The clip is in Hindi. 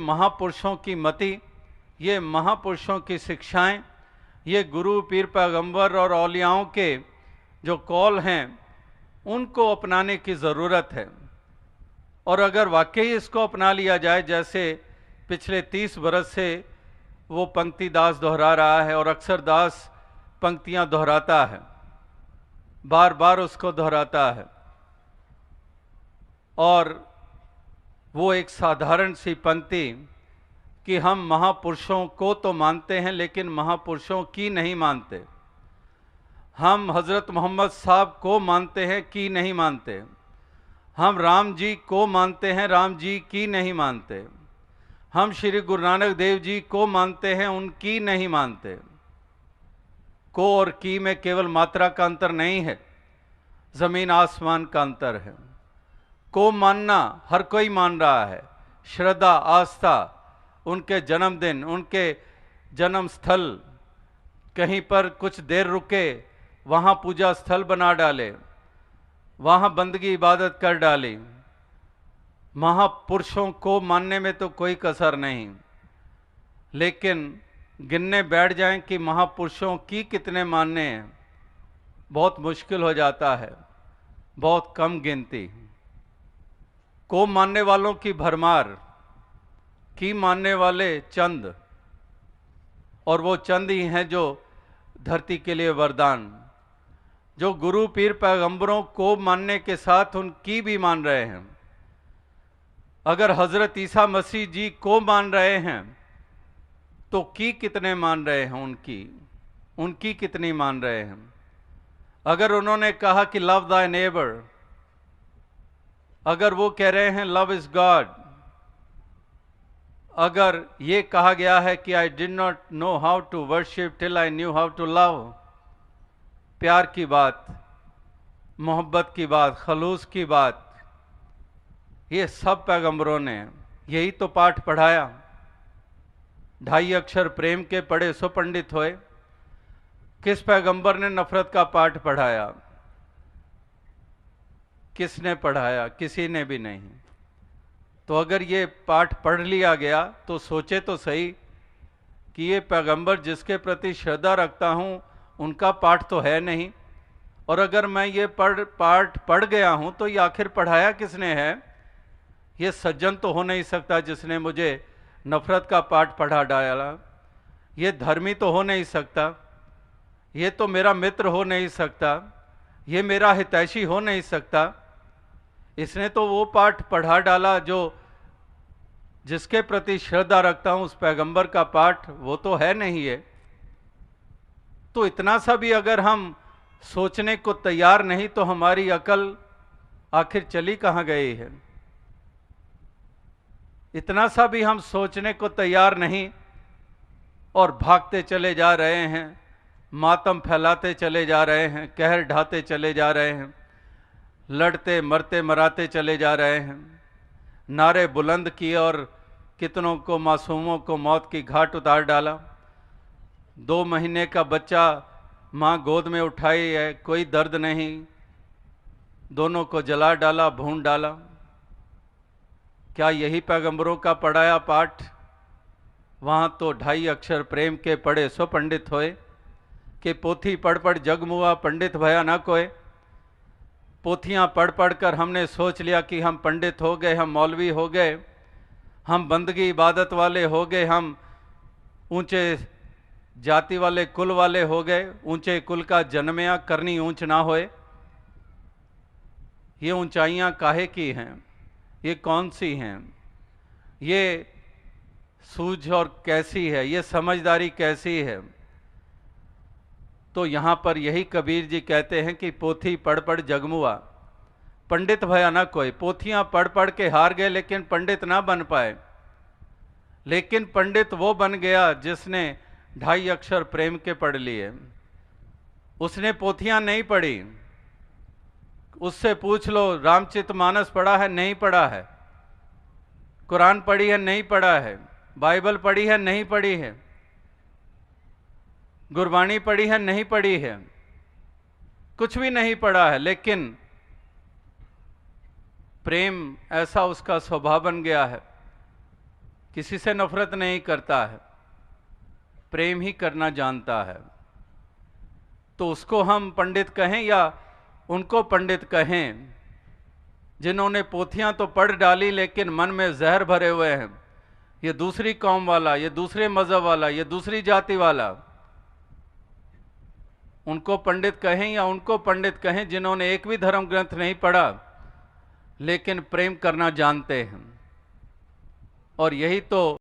महापुरुषों की मति, ये महापुरुषों की शिक्षाएं, ये गुरु पीर पैगंबर और औलियाओं के जो कौल हैं उनको अपनाने की ज़रूरत है। और अगर वाकई इसको अपना लिया जाए, जैसे पिछले 30 बरस से वो पंक्ति दास दोहरा रहा है, और अक्सर दास पंक्तियां दोहराता है, बार बार उसको दोहराता है, और वो एक साधारण सी पंक्ति कि हम महापुरुषों को तो मानते हैं लेकिन महापुरुषों की नहीं मानते, हम हज़रत मोहम्मद साहब को मानते हैं कि नहीं मानते, हम राम जी को मानते हैं, राम जी की नहीं मानते, हम श्री गुरु नानक देव जी को मानते हैं, उनकी नहीं मानते। को और की में केवल मात्रा का अंतर नहीं है, जमीन आसमान का अंतर है। को मानना हर कोई मान रहा है, श्रद्धा आस्था, उनके जन्मदिन, उनके जन्म स्थल, कहीं पर कुछ देर रुके, वहाँ पूजा स्थल बना डाले, वहाँ बंदगी इबादत कर डाली। महापुरुषों को मानने में तो कोई कसर नहीं, लेकिन गिनने बैठ जाएं कि महापुरुषों की कितने मानने हैं, बहुत मुश्किल हो जाता है, बहुत कम गिनती। को मानने वालों की भरमार, की मानने वाले चंद, और वो चंद ही हैं जो धरती के लिए वरदान, जो गुरु पीर पैगंबरों को मानने के साथ उनकी भी मान रहे हैं। अगर हजरत ईसा मसीह जी को मान रहे हैं तो की कितने मान रहे हैं, उनकी कितनी मान रहे हैं। अगर उन्होंने कहा कि लव दाय नेबर, अगर वो कह रहे हैं लव इज गॉड, अगर ये कहा गया है कि I did not know how to worship till I knew how to love, प्यार की बात, मोहब्बत की बात, खलूस की बात, ये सब पैगंबरों ने यही तो पाठ पढ़ाया। 2.5 अक्षर प्रेम के पढ़े सो पंडित होए। किस पैगंबर ने नफरत का पाठ पढ़ाया? किसने पढ़ाया? किसी ने भी नहीं। तो अगर ये पाठ पढ़ लिया गया तो सोचे तो सही कि ये पैगंबर जिसके प्रति श्रद्धा रखता हूँ उनका पाठ तो है नहीं, और अगर मैं ये पाठ पढ़ गया हूँ तो ये आखिर पढ़ाया किसने है? ये सज्जन तो हो नहीं सकता जिसने मुझे नफरत का पाठ पढ़ा डाला, ये धर्मी तो हो नहीं सकता, ये तो मेरा मित्र हो नहीं सकता, ये मेरा हितैषी हो नहीं सकता। इसने तो वो पाठ पढ़ा डाला जो जिसके प्रति श्रद्धा रखता हूं, उस पैगंबर का पाठ वो तो है नहीं है। तो इतना सा भी अगर हम सोचने को तैयार नहीं तो हमारी अकल आखिर चली कहाँ गई है? इतना सा भी हम सोचने को तैयार नहीं और भागते चले जा रहे हैं, मातम फैलाते चले जा रहे हैं, कहर ढाते चले जा रहे हैं, लड़ते मरते मराते चले जा रहे हैं, नारे बुलंद किए और कितनों को, मासूमों को मौत की घाट उतार डाला। 2 महीने का बच्चा माँ गोद में उठाई है, कोई दर्द नहीं, दोनों को जला डाला, भून डाला। क्या यही पैगंबरों का पढ़ाया पाठ? वहाँ तो 2.5 अक्षर प्रेम के पढ़े सो पंडित होए, कि पोथी पढ़ पढ़ जग मुआ पंडित भया ना कोय। पोथियाँ पढ़ पढ़ कर हमने सोच लिया कि हम पंडित हो गए, हम मौलवी हो गए, हम बंदगी इबादत वाले हो गए, हम ऊंचे जाति वाले कुल वाले हो गए। ऊंचे कुल का जन्मया करनी ऊंच ना होए। ये ऊंचाइयाँ काहे की हैं? ये कौन सी हैं? ये सूझ और कैसी है? ये समझदारी कैसी है? तो यहाँ पर यही कबीर जी कहते हैं कि पोथी पढ़ पढ़ जगमुआ पंडित भया ना कोई। पोथियाँ पढ़ पढ़ के हार गए लेकिन पंडित ना बन पाए। लेकिन पंडित वो बन गया जिसने 2.5 अक्षर प्रेम के पढ़ लिए। उसने पोथियाँ नहीं पढ़ी। उससे पूछ लो, रामचरितमानस पढ़ा है? नहीं पढ़ा है। कुरान पढ़ी है? नहीं पढ़ा है। बाइबल पढ़ी है? नहीं पढ़ी है। गुरबाणी पढ़ी है? नहीं पढ़ी है। कुछ भी नहीं पढ़ा है, लेकिन प्रेम ऐसा उसका स्वभाव बन गया है किसी से नफरत नहीं करता है, प्रेम ही करना जानता है। तो उसको हम पंडित कहें या उनको पंडित कहें जिन्होंने पोथियां तो पढ़ डाली लेकिन मन में जहर भरे हुए हैं, ये दूसरी कौम वाला, ये दूसरे मजहब वाला, ये दूसरी जाति वाला, उनको पंडित कहें या उनको पंडित कहें जिन्होंने एक भी धर्म ग्रंथ नहीं पढ़ा लेकिन प्रेम करना जानते हैं। और यही तो